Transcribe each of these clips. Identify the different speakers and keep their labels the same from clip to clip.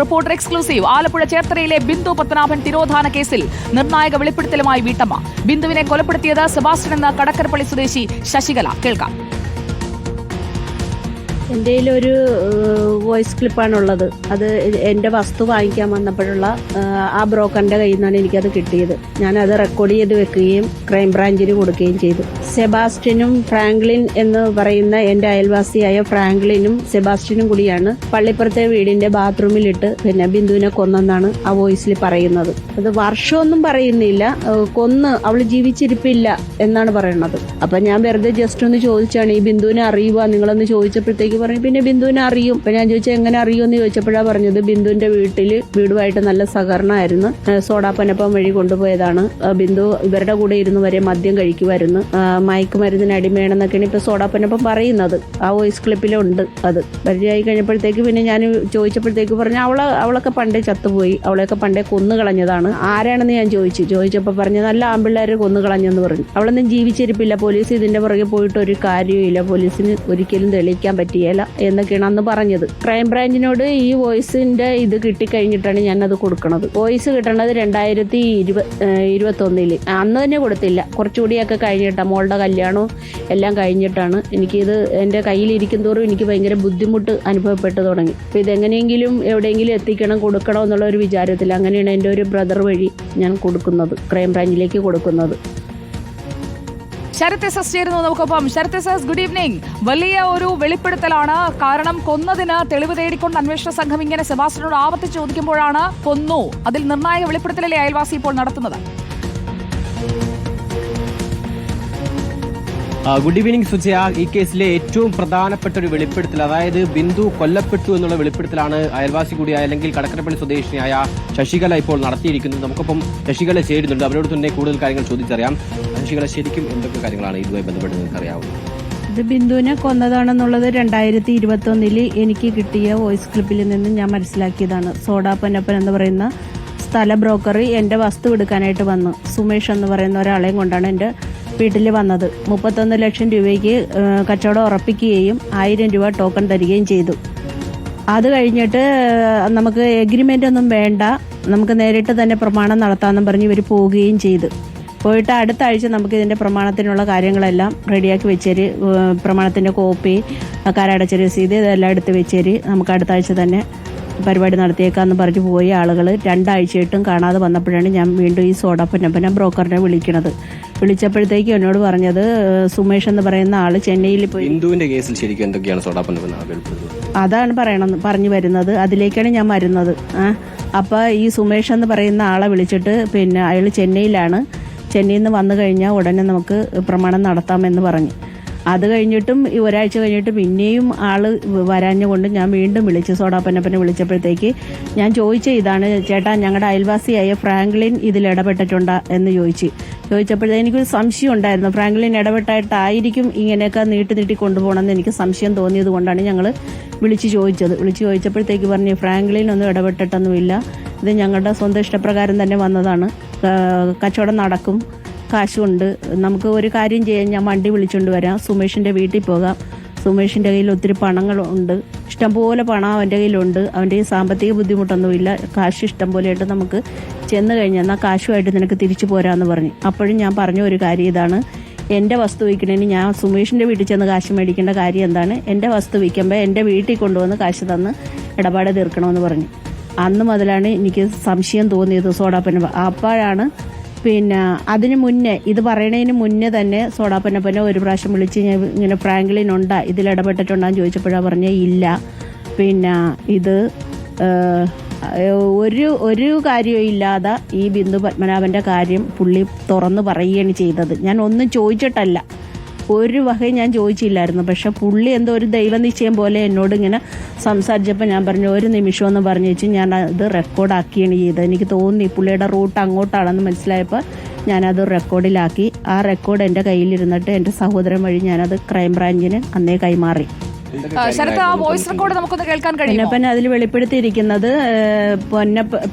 Speaker 1: Reporter exclusive. Alappuzha ചേർത്തലയിലെ ബിന്ദു പത്മനാഭൻ തിരോധാന കേസിൽ നിർണായക വെളിപ്പെടുത്തലുമായി വീട്ടമ്മ. ബിന്ദുവിനെ കൊലപ്പെടുത്തിയത് സെബാസ്റ്റ്യൻ എന്ന കടക്കരപ്പള്ളി സ്വദേശി ശശികല. കേൾക്കാം.
Speaker 2: എൻ്റെ ഒരു വോയിസ് ക്ലിപ്പാണുള്ളത്. അത് എൻ്റെ വസ്തു വാങ്ങിക്കാൻ വന്നപ്പോഴുള്ള ആ ബ്രോക്കറിൻ്റെ കയ്യിൽ നിന്നാണ് എനിക്കത് കിട്ടിയത്. ഞാനത് റെക്കോർഡ് ചെയ്ത് വെക്കുകയും ക്രൈംബ്രാഞ്ചിന് കൊടുക്കുകയും ചെയ്തു. സെബാസ്റ്റ്യനും ഫ്രാങ്ക്ലിൻ എന്ന് പറയുന്ന എൻ്റെ അയൽവാസിയായ ഫ്രാങ്ക്ലിനും സെബാസ്റ്റ്യനും കൂടിയാണ് പള്ളിപ്പുറത്തെ വീടിൻ്റെ ബാത്റൂമിലിട്ട് ബിന്ദുവിനെ കൊന്നെന്നാണ് ആ വോയിസിൽ പറയുന്നത്. അത് വർഷമൊന്നും പറയുന്നില്ല, കൊന്ന് അവൾ ജീവിച്ചിരിപ്പില്ല എന്നാണ് പറയുന്നത്. അപ്പം ഞാൻ വെറുതെ ജസ്റ്റ് ഒന്ന് ചോദിച്ചാണ്, ഈ ബിന്ദുവിനെ അറിയുക നിങ്ങളൊന്ന് ചോദിച്ചപ്പോഴത്തേക്ക് പറഞ്ഞു പിന്നെ ബിന്ദുവിനെ അറിയും. അപ്പൊ ഞാൻ ചോദിച്ചാൽ എങ്ങനെ അറിയുമെന്ന് ചോദിച്ചപ്പോഴാണ് പറഞ്ഞത് ബിന്ദുവിന്റെ വീടുമായിട്ട് നല്ല സഹകരണമായിരുന്നു, സോഡാപ്പനപ്പം വഴി കൊണ്ടുപോയതാണ്. ബിന്ദു ഇവരുടെ കൂടെ ഇരുന്ന് വരെ മദ്യം കഴിക്കുമായിരുന്നു, മയക്കുമരുന്നിന് അടിമയാണെന്നൊക്കെയാണ് ഇപ്പൊ സോഡാപ്പനപ്പം പറയുന്നത്. ആ വോയിസ് ക്ലിപ്പിലുണ്ട്. അത് പരിചയമായി കഴിഞ്ഞപ്പോഴത്തേക്ക് പിന്നെ ഞാൻ ചോദിച്ചപ്പോഴത്തേക്ക് പറഞ്ഞു അവളൊക്കെ പണ്ടേ ചത്തുപോയി, അവളെയൊക്കെ പണ്ടേ കൊന്നു കളഞ്ഞതാണ്. ആരാണെന്ന് ഞാൻ ചോദിച്ചപ്പോൾ പറഞ്ഞു നല്ല ആമ്പിള്ളേരെ കൊന്നു കളഞ്ഞെന്ന് പറഞ്ഞു. അവളൊന്നും ജീവിച്ചിരിപ്പില്ല, പോലീസ് ഇതിന്റെ പുറകെ പോയിട്ട് ഒരു കാര്യമില്ല, പോലീസിന് ഒരിക്കലും തെളിയിക്കാൻ പറ്റിയ എന്നൊക്കെയാണ് അന്ന് പറഞ്ഞത്. ക്രൈംബ്രാഞ്ചിനോട് ഈ വോയിസിന്റെ ഇത് കിട്ടിക്കഴിഞ്ഞിട്ടാണ് ഞാൻ അത് കൊടുക്കുന്നത്. വോയിസ് കിട്ടണത് 2021 അന്ന് തന്നെ കൊടുത്തില്ല, കുറച്ചുകൂടിയൊക്കെ കഴിഞ്ഞിട്ടാണ്, മോളുടെ കല്യാണവും എല്ലാം കഴിഞ്ഞിട്ടാണ്. എനിക്കിത് എൻ്റെ കയ്യിലിരിക്കും തോറും എനിക്ക് ഭയങ്കര ബുദ്ധിമുട്ട് അനുഭവപ്പെട്ടു തുടങ്ങി. അപ്പോൾ ഇതെങ്ങനെയെങ്കിലും എവിടെയെങ്കിലും എത്തിക്കണം, കൊടുക്കണം എന്നുള്ള ഒരു വിചാരത്തിൽ അങ്ങനെയാണ് എൻ്റെ ഒരു ബ്രദർ വഴി ഞാൻ കൊടുക്കുന്നത്, ക്രൈംബ്രാഞ്ചിലേക്ക് കൊടുക്കുന്നത്.
Speaker 1: ശരത് എസ് എസ് ചേരുന്നു നമുക്കൊപ്പം. Sarath S S, good evening. വലിയ ഒരു വെളിപ്പെടുത്തലാണ്. കാരണം കൊന്നതിന് തെളിവ് തേടിക്കൊണ്ട് അന്വേഷണ സംഘം ഇങ്ങനെ സെബാസ്റ്റ്യനോട് ആവർത്തിച്ച് ചോദിക്കുമ്പോഴാണ് കൊന്നു. അതിൽ നിർണായക വെളിപ്പെടുത്തലല്ലേ അയൽവാസി ഇപ്പോൾ നടത്തുന്നത്?
Speaker 3: Good evening Sujaya. ഈ കേസിലെ ഏറ്റവും പ്രധാനപ്പെട്ട ഒരു വെളിപ്പെടുത്തൽ, അതായത് ബിന്ദു കൊല്ലപ്പെട്ടു എന്നുള്ള വെളിപ്പെടുത്തലാണ് അയൽവാസി കൂടിയായ അല്ലെങ്കിൽ കടക്കരപ്പള്ളി സ്വദേശിനിയായ ശശികല ഇപ്പോൾ നടത്തിയിരിക്കുന്നത്. നമുക്കൊപ്പം ശശികല ചേരുന്നുണ്ട്, അവരോട് തന്നെ കൂടുതൽ കാര്യങ്ങൾ ചോദിച്ചറിയാം. ശശികല, ശരിക്കും എന്തൊക്കെ കാര്യങ്ങളാണ് ഇതുമായി ബന്ധപ്പെട്ട് നിങ്ങൾക്ക് അറിയാവുന്നത്?
Speaker 2: ഇത് ബിന്ദുവിനെ കൊന്നതാണെന്നുള്ളത് 2021 എനിക്ക് കിട്ടിയ വോയിസ് ക്ലിപ്പിൽ നിന്ന് ഞാൻ മനസ്സിലാക്കിയതാണ്. സോഡാപ്പനപ്പൻ എന്ന് പറയുന്ന സ്ഥല ബ്രോക്കർ എൻ്റെ വസ്തു എടുക്കാനായിട്ട് വന്നു. സുമേഷ് എന്ന് പറയുന്ന ഒരാളെയും കൊണ്ടാണ് എൻ്റെ വീട്ടിൽ വന്നത്. 31 ലക്ഷം രൂപയ്ക്ക് കച്ചവടം ഉറപ്പിക്കുകയും 1000 രൂപ ടോക്കൺ തരികയും ചെയ്തു. അത് കഴിഞ്ഞിട്ട് നമുക്ക് എഗ്രിമെൻ്റ് ഒന്നും വേണ്ട, നമുക്ക് നേരിട്ട് തന്നെ പ്രമാണം നടത്താമെന്നും പറഞ്ഞ് ഇവർ പോവുകയും ചെയ്തു. പോയിട്ട് അടുത്ത ആഴ്ച നമുക്ക് ഇതിൻ്റെ പ്രമാണത്തിനുള്ള കാര്യങ്ങളെല്ലാം റെഡിയാക്കി വെച്ചേര്, പ്രമാണത്തിൻ്റെ കോപ്പി, കരടച്ച രസീത് ഇതെല്ലാം എടുത്ത് വെച്ചേര്, നമുക്ക് അടുത്ത ആഴ്ച തന്നെ പരിപാടി നടത്തിയേക്കാന്ന് പറഞ്ഞ് പോയ ആളുകൾ 2 ആഴ്ചയായിട്ടും കാണാതെ വന്നപ്പോഴാണ് ഞാൻ വീണ്ടും ഈ സോഡാപ്പനപ്പനെ ബ്രോക്കറിനെ വിളിക്കണത്. വിളിച്ചപ്പോഴത്തേക്ക് എന്നോട് പറഞ്ഞത് സുമേഷ് എന്ന് പറയുന്ന ആള് ചെന്നൈയിൽ പോയി.
Speaker 3: ബിന്ദുവിന്റെ കേസിൽ ശരിക്കും എന്തൊക്കെയാണ് സോഡാപ്പനപ്പൻ
Speaker 2: അതാണ് പറഞ്ഞു വരുന്നത്, അതിലേക്കാണ് ഞാൻ വരുന്നത്. അപ്പൊ ഈ സുമേഷ് എന്ന് പറയുന്ന ആളെ വിളിച്ചിട്ട് പിന്നെ അയാൾ ചെന്നൈയിലാണ്, ചെന്നൈയിൽ നിന്ന് വന്നു കഴിഞ്ഞാൽ ഉടനെ നമുക്ക് പ്രമാണം നടത്താമെന്ന് പറഞ്ഞു. അത് കഴിഞ്ഞിട്ടും ഒരാഴ്ച കഴിഞ്ഞിട്ട് പിന്നെയും ആള് വരാഞ്ഞുകൊണ്ട് ഞാൻ വീണ്ടും വിളിച്ചു. സോഡാപ്പനപ്പനെ വിളിച്ചപ്പോഴത്തേക്ക് ഞാൻ ചോദിച്ച ഇതാണ്, ചേട്ടാ ഞങ്ങളുടെ അയൽവാസിയായ ഫ്രാങ്ക്ലിൻ ഇതിൽ ഇടപെട്ടിട്ടുണ്ടോ എന്ന് ചോദിച്ചപ്പോഴത്തേക്ക് എനിക്കൊരു സംശയം ഉണ്ടായിരുന്നു. ഫ്രാങ്ക്ലിൻ ഇടപെട്ടായിട്ടായിരിക്കും ഇങ്ങനെയൊക്കെ നീട്ടി കൊണ്ടുപോകണമെന്ന് എനിക്ക് സംശയം തോന്നിയത് കൊണ്ടാണ് ഞങ്ങൾ വിളിച്ചു ചോദിച്ചപ്പോഴത്തേക്ക് പറഞ്ഞു ഫ്രാങ്ക്ലിൻ ഒന്നും ഇടപെട്ടിട്ടൊന്നുമില്ല, ഇത് ഞങ്ങളുടെ സ്വന്തം ഇഷ്ടപ്രകാരം തന്നെ വന്നതാണ്, കച്ചവടം നടക്കും, കാശുണ്ട്, നമുക്ക് ഒരു കാര്യം ചെയ്യാൻ ഞാൻ വണ്ടി വിളിച്ചുകൊണ്ട് വരാം, സുമേഷിൻ്റെ വീട്ടിൽ പോകാം, സുമേഷിൻ്റെ കയ്യിൽ ഒത്തിരി പണങ്ങളുണ്ട്, ഇഷ്ടംപോലെ പണം അവൻ്റെ കയ്യിലുണ്ട്, അവൻ്റെ സാമ്പത്തിക ബുദ്ധിമുട്ടൊന്നുമില്ല, കാശ് ഇഷ്ടം പോലെയായിട്ട് നമുക്ക് ചെന്ന് കഴിഞ്ഞാൽ എന്നാൽ കാശുമായിട്ട് നിനക്ക് തിരിച്ചു പോരാന്ന് പറഞ്ഞു. അപ്പോഴും ഞാൻ പറഞ്ഞ ഒരു കാര്യം ഇതാണ്, എൻ്റെ വസ്തു വിൽക്കണേന് ഞാൻ സുമേഷിൻ്റെ വീട്ടിൽ ചെന്ന് കാശ് മേടിക്കേണ്ട കാര്യം എന്താണ്, എൻ്റെ വസ്തു വിൽക്കുമ്പോൾ എൻ്റെ വീട്ടിൽ കൊണ്ടുവന്ന് കാശ് തന്ന് ഇടപാട് തീർക്കണമെന്ന് പറഞ്ഞു. അന്ന് മുതലാണ് എനിക്ക് സംശയം തോന്നിയത് സോഡാപ്പന. അപ്പോഴാണ് പിന്നെ അതിന് മുന്നേ, ഇത് പറയണതിന് മുന്നേ തന്നെ സോഡാപ്പനപ്പനെ ഒരു പ്രാവശ്യം വിളിച്ച് ഇങ്ങനെ ഫ്രാങ്ക്ലിൻ ഉണ്ടാ ഇതിൽ ഇടപെട്ടിട്ടുണ്ടാന്ന് ചോദിച്ചപ്പോഴാണ് പറഞ്ഞ ഇല്ല, പിന്നെ ഇത് ഒരു കാര്യവും ഇല്ലാതെ ഈ ബിന്ദു പത്മനാഭൻ്റെ കാര്യം പുള്ളി തുറന്ന് പറയുകയാണ് ചെയ്തത്. ഞാൻ ഒന്നും ചോദിച്ചിട്ടല്ല, ഒരു വകയും ഞാൻ ചോദിച്ചില്ലായിരുന്നു. പക്ഷെ പുള്ളി എന്തോ ഒരു ദൈവനിശ്ചയം പോലെ എന്നോട് ഇങ്ങനെ സംസാരിച്ചപ്പോൾ ഞാൻ പറഞ്ഞു ഒരു നിമിഷം എന്ന് പറഞ്ഞു വെച്ച് ഞാൻ അത് റെക്കോർഡാക്കിയാണ് ചെയ്തത്. എനിക്ക് തോന്നി പുള്ളിയുടെ റൂട്ട് അങ്ങോട്ടാണെന്ന് മനസ്സിലായപ്പോൾ ഞാനത് റെക്കോർഡിലാക്കി. ആ റെക്കോർഡ് എൻ്റെ കയ്യിലിരുന്നിട്ട് എൻ്റെ സഹോദരൻ വഴി ഞാനത് ക്രൈംബ്രാഞ്ചിന് അന്നേ കൈമാറി.
Speaker 1: വോയിസ് റെക്കോർഡ് നമുക്കൊന്ന് കേൾക്കാൻ കഴിയും.
Speaker 2: പിന്നെ അതിൽ വെളിപ്പെടുത്തിയിരിക്കുന്നത്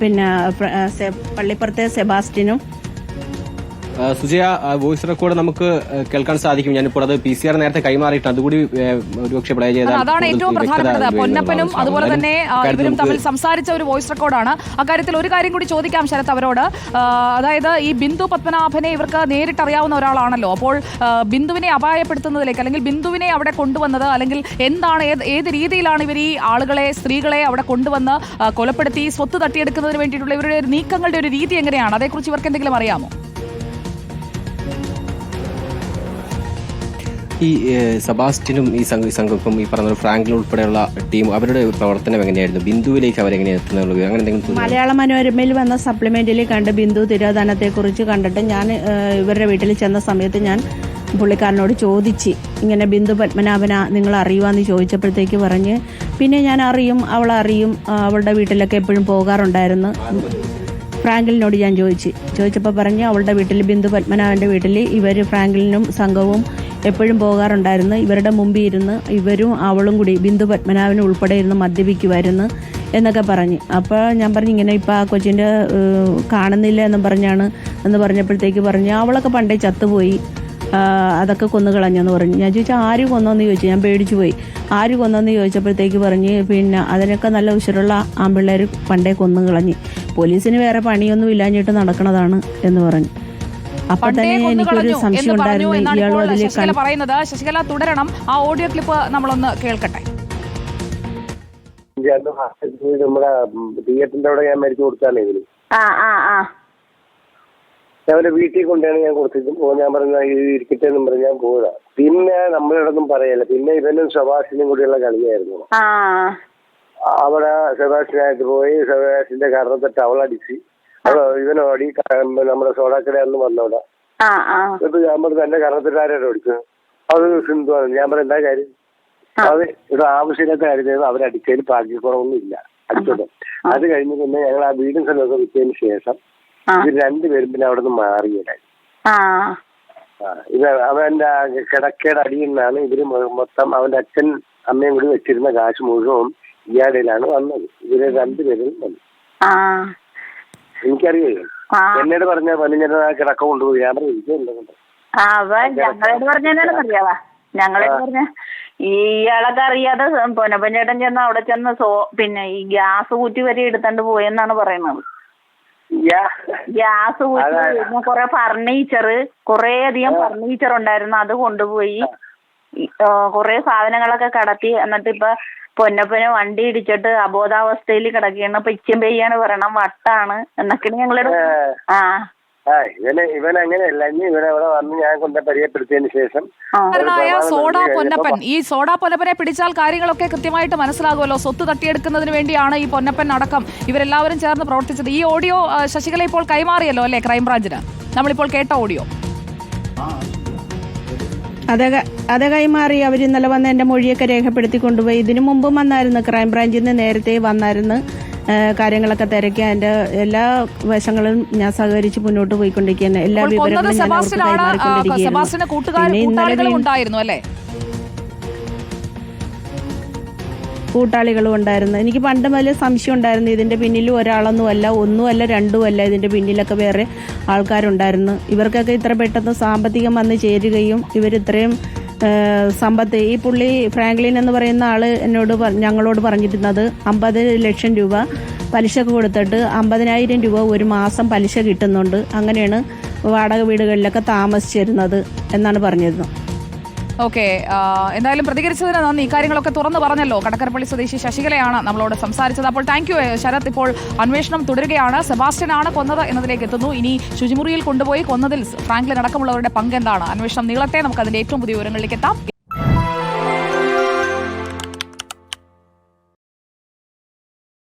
Speaker 2: പിന്നെ പള്ളിപ്പുറത്തെ സെബാസ്റ്റ്യനും
Speaker 3: സുജയ, വോയിസ് റെക്കോർഡ് നമുക്ക് കേൾക്കാൻ സാധിക്കും. ഞാനിപ്പോൾ അത് PCR നേരത്തെ കൈമാറിയിട്ട് അതുകൂടി ഒരുപക്ഷെ പ്ലേ ചെയ്താൽ
Speaker 1: അതാണ് ഏറ്റവും പ്രധാനപ്പെട്ടത്. പൊന്നപ്പനും അതുപോലെ തന്നെ ഇവരും തമ്മിൽ സംസാരിച്ച ഒരു വോയിസ് റെക്കോർഡാണ്. അക്കാര്യത്തിൽ ഒരു കാര്യം കൂടി ചോദിക്കാം ശരത് അവരോട്. അതായത് ഈ ബിന്ദു പത്മനാഭനെ ഇവർക്ക് നേരിട്ടറിയാവുന്ന ഒരാളാണല്ലോ. അപ്പോൾ ബിന്ദുവിനെ അപായപ്പെടുത്തുന്നതിലേക്ക് അല്ലെങ്കിൽ ബിന്ദുവിനെ അവിടെ കൊണ്ടുവന്നത് അല്ലെങ്കിൽ എന്താണ് ഏത് രീതിയിലാണ് ഇവർ ഈ ആളുകളെ സ്ത്രീകളെ അവിടെ കൊണ്ടുവന്ന് കൊലപ്പെടുത്തി സ്വത്ത് തട്ടിയെടുക്കുന്നതിന് വേണ്ടിയിട്ടുള്ള ഇവരുടെ നീക്കങ്ങളുടെ ഒരു രീതി എങ്ങനെയാണ്? അതേക്കുറിച്ച് ഇവർക്ക് എന്തെങ്കിലും അറിയാമോ?
Speaker 3: ഈ സെബാസ്റ്റ്യനും ഈ സംഘക്കും ഈ പറഞ്ഞ ഫ്രാങ്ക്ലിൻ ഉൾപ്പെടെയുള്ള ടീം അവരുടെ പ്രവർത്തനം എങ്ങനെയായിരുന്നു? ബിന്ദുവിലേക്ക് അവരെങ്ങനെ എത്തുന്നുള്ളത് അങ്ങനെ എന്തെങ്കിലും?
Speaker 2: മലയാള മനോരമയിൽ വന്ന സപ്ലിമെന്റിൽ കണ്ട് ബിന്ദു തിരോധാനത്തെക്കുറിച്ച് കണ്ടിട്ട് ഞാൻ ഇവരുടെ വീട്ടിൽ ചെന്ന സമയത്ത് ഞാൻ പുള്ളിക്കാരനോട് ചോദിച്ച് ഇങ്ങനെ ബിന്ദു പത്മനാഭന നിങ്ങൾ അറിയുവാന്ന് ചോദിച്ചപ്പോഴത്തേക്ക് പറഞ്ഞ് പിന്നെ ഞാൻ അറിയും, അവളറിയും, അവളുടെ വീട്ടിലൊക്കെ എപ്പോഴും പോകാറുണ്ടായിരുന്നു. ഫ്രാങ്ക്ലിനോട് ഞാൻ ചോദിച്ചപ്പോൾ പറഞ്ഞ് അവളുടെ വീട്ടിൽ ബിന്ദു പത്മനാഭൻ്റെ വീട്ടിൽ ഇവർ ഫ്രാങ്ക്ലിനും സംഘവും എപ്പോഴും പോകാറുണ്ടായിരുന്നു. ഇവരുടെ മുമ്പിൽ ഇരുന്ന് ഇവരും അവളും കൂടി ബിന്ദു പത്മനാഭനും ഉൾപ്പെടെ ഇരുന്ന് മദ്യപിക്കുമായിരുന്നു എന്നൊക്കെ പറഞ്ഞ്. അപ്പോൾ ഞാൻ പറഞ്ഞു ഇങ്ങനെ ഇപ്പോൾ ആ കൊച്ചിൻ്റെ കാണുന്നില്ല എന്ന് പറഞ്ഞപ്പോഴത്തേക്ക് പറഞ്ഞ് അവളൊക്കെ പണ്ടേ ചത്തുപോയി, അതൊക്കെ കൊന്നു കളഞ്ഞെന്ന് പറഞ്ഞു. ഞാൻ ചോദിച്ചാൽ ആര് കൊന്നോന്ന് ചോദിച്ചു. ഞാൻ പേടിച്ചു പോയി. ആര് കൊന്നോന്ന് ചോദിച്ചപ്പോഴത്തേക്ക് പറഞ്ഞ് പിന്നെ അതിനൊക്കെ നല്ല ഉശിരുള്ള ആൺപിള്ളേർ പണ്ടേ കൊന്നു കളഞ്ഞ്, പോലീസിന് വേറെ പണിയൊന്നും ഇല്ലാഞ്ഞിട്ട് നടക്കണതാണ് എന്ന് പറഞ്ഞു. അപ്പൊ തന്നെ എനിക്കൊരു സംശയം ഉണ്ടായിരുന്നു ഇയാളും അതിലേക്ക്
Speaker 1: പറയുന്നത്. ശശികല തുടരണം, ആ ഓഡിയോ ക്ലിപ്പ് നമ്മളൊന്ന് കേൾക്കട്ടെ.
Speaker 4: നമ്മുടെ തിയേറ്ററിന്റെ അവിടെ ഞാൻ മരിച്ചു കൊടുത്താണ് ഇതിന്. അവന്റെ വീട്ടിൽ കൊണ്ടാണ് ഞാൻ കൊടുത്തിട്ടും ഞാൻ പറഞ്ഞ ഇരിക്കട്ടെ എന്നും പറഞ്ഞ് ഞാൻ പോയതാ. പിന്നെ നമ്മളിടൊന്നും പറയല്ല. പിന്നെ ഇവനും സെബാസ്റ്റിനും കൂടിയുള്ള കളിയായിരുന്നു. അവിടെ സെബാസ്റ്റിനായിട്ട് പോയി സെബാസ്റ്റിന്റെ കാരണത്തിട്ട് അവളടിച്ച് ഇവനോടി നമ്മുടെ സോഡാക്കട അന്ന് വന്നവിടെ. എന്നിട്ട് ഞാൻ പറഞ്ഞു എന്റെ കാരണത്തിട്ട് ആരാണ് ഓടിച്ചത്? അത് സിന്ധുവാണ്. ഞാൻ പറഞ്ഞ എന്താ കാര്യം? അത് ഇവിടെ ആവശ്യമില്ലാത്ത കാര്യം അവരടിച്ചതിൽ ഭാഗ്യക്കുറവൊന്നും ഇല്ല, അടിച്ചോട്ടെ. അത് കഴിഞ്ഞ് പിന്നെ ഞങ്ങൾ ആ വീടും സ്ഥലമൊക്കെ വിറ്റതിന് ശേഷം ഇവർ രണ്ടുപേരും പിന്നെ അവിടെ നിന്ന് മാറിയതായി. ഇത് അവന്റെ കിടക്കയുടെ അടിയിൽ നിന്നാണ് ഇവര് മൊത്തം അവന്റെ അച്ഛൻ അമ്മയും കൂടി വെച്ചിരുന്ന കാശ് മുഴുവൻ ഇയാടയിലാണ് വന്നത്. ഇവര് രണ്ടുപേരും വന്നു. എനിക്കറിയാം. എന്നോട് പറഞ്ഞ പതിനഞ്ച് കിടക്ക കൊണ്ടുപോയി. ഞാൻ
Speaker 5: ഞങ്ങളോട് പറഞ്ഞറിയാവാ. ഞങ്ങളോട് പറഞ്ഞ ഇയാളൊക്കെ അറിയാതെ പൊന്നപ്പഞ്ചേട്ടൻ ചെന്ന് അവിടെ ചെന്ന് പിന്നെ ഈ ഗ്യാസ് കുറ്റി വരെ എടുത്തോണ്ട് പോയെന്നാണ് പറയുന്നത്. ഗ്യാസ് കുറ്റി കൊറേ കൊറേ അധികം ഫർണിച്ചർ ഉണ്ടായിരുന്നു, അത് കൊണ്ടുപോയി കൊറേ സാധനങ്ങളൊക്കെ കടത്തി. എന്നിട്ട് ഇപ്പൊ പൊന്നപ്പന് വണ്ടി ഇടിച്ചിട്ട് അബോധാവസ്ഥയിൽ കിടക്കുകയാണ്. ഇപ്പൊ ഇച്ചം പെയ്യാണ് പറയണം, വട്ടാണ് എന്നൊക്കെയാണ് ഞങ്ങളോട്.
Speaker 4: ഇവൻ അങ്ങനെയല്ല. ഇവനെ അവിടെ വന്ന് ഞാൻ കൊണ്ട് പരിചയപ്പെടുത്തിയതിനു ശേഷം
Speaker 1: സോഡാ പൊന്നപ്പൻ, ഈ സോഡാ പൊന്നപ്പനെ പിടിച്ചാൽ കാര്യങ്ങളൊക്കെ കൃത്യമായിട്ട് മനസ്സിലാകുമല്ലോ. സ്വത്ത് തട്ടിയെടുക്കുന്നതിന് വേണ്ടിയാണ് ഈ പൊന്നപ്പൻ അടക്കം ഇവരെല്ലാവരും ചേർന്ന് പ്രവർത്തിച്ചത്. ഈ ഓഡിയോ ശശികല ഇപ്പോൾ കൈമാറിയല്ലോ അല്ലെ ക്രൈംബ്രാഞ്ചിന്? നമ്മളിപ്പോൾ കേട്ട ഓഡിയോ
Speaker 2: അത് കൈമാറി. അവർ ഇന്നലെ വന്ന് എൻ്റെ മൊഴിയൊക്കെ രേഖപ്പെടുത്തി കൊണ്ടുപോയി. ഇതിനു മുമ്പും വന്നായിരുന്നു, ക്രൈംബ്രാഞ്ചിൽ നിന്ന് നേരത്തെ വന്നായിരുന്നു, കാര്യങ്ങളൊക്കെ തിരക്കി. അതിന്റെ എല്ലാ വശങ്ങളും ഞാൻ സഹകരിച്ച് മുന്നോട്ട് പോയിക്കൊണ്ടിരിക്കുകയാണ്. എല്ലാ വിവരങ്ങളും കൂട്ടാളികളും ഉണ്ടായിരുന്നു. എനിക്ക് പണ്ട് മുതൽ സംശയം ഉണ്ടായിരുന്നു ഇതിന്റെ പിന്നിൽ ഒന്നുമല്ല രണ്ടുമല്ല, ഇതിന്റെ പിന്നിലൊക്കെ വേറെ ആൾക്കാരുണ്ടായിരുന്നു. ഇവർക്കൊക്കെ ഇത്ര പെട്ടെന്ന് സാമ്പത്തികം വന്ന് ചേരുകയും ഇവരിത്രയും സമ്പത്ത്, ഈ പുള്ളി ഫ്രാങ്ക്ലിൻ എന്ന് പറയുന്ന ആള് ഞങ്ങളോട് പറഞ്ഞിരുന്നത് 50 ലക്ഷം രൂപ പലിശക്ക് കൊടുത്തിട്ട് 50,000 രൂപ ഒരു മാസം പലിശ കിട്ടുന്നുണ്ട്. അങ്ങനെയാണ് വാടക വീടുകളിലൊക്കെ താമസിച്ചിരുന്നത് എന്നാണ് പറഞ്ഞിരുന്നത്.
Speaker 1: ഓക്കെ, എന്തായാലും പ്രതികരിച്ചതിന് നന്ദി. ഇക്കാര്യങ്ങളൊക്കെ തുറന്നു പറഞ്ഞല്ലോ. കടക്കരപ്പള്ളി സ്വദേശി ശശികലയാണ് നമ്മളോട് സംസാരിച്ചത്. അപ്പോൾ താങ്ക് യു ശരത്. ഇപ്പോൾ അന്വേഷണം തുടരുകയാണ്. സെബാസ്റ്റ്യനാണ് കൊന്നത് എന്നതിലേക്ക് എത്തുന്നു. ഇനി ശുചിമുറിയിൽ കൊണ്ടുപോയി കൊന്നതിൽ ഫ്രാങ്ക്ലിൻ അടക്കമുള്ളവരുടെ പങ്ക് എന്താണ്? അന്വേഷണം നീളട്ടെ. നമുക്ക് അതിന്റെ ഏറ്റവും പുതിയ വിവരങ്ങളിലേക്ക് എത്താം.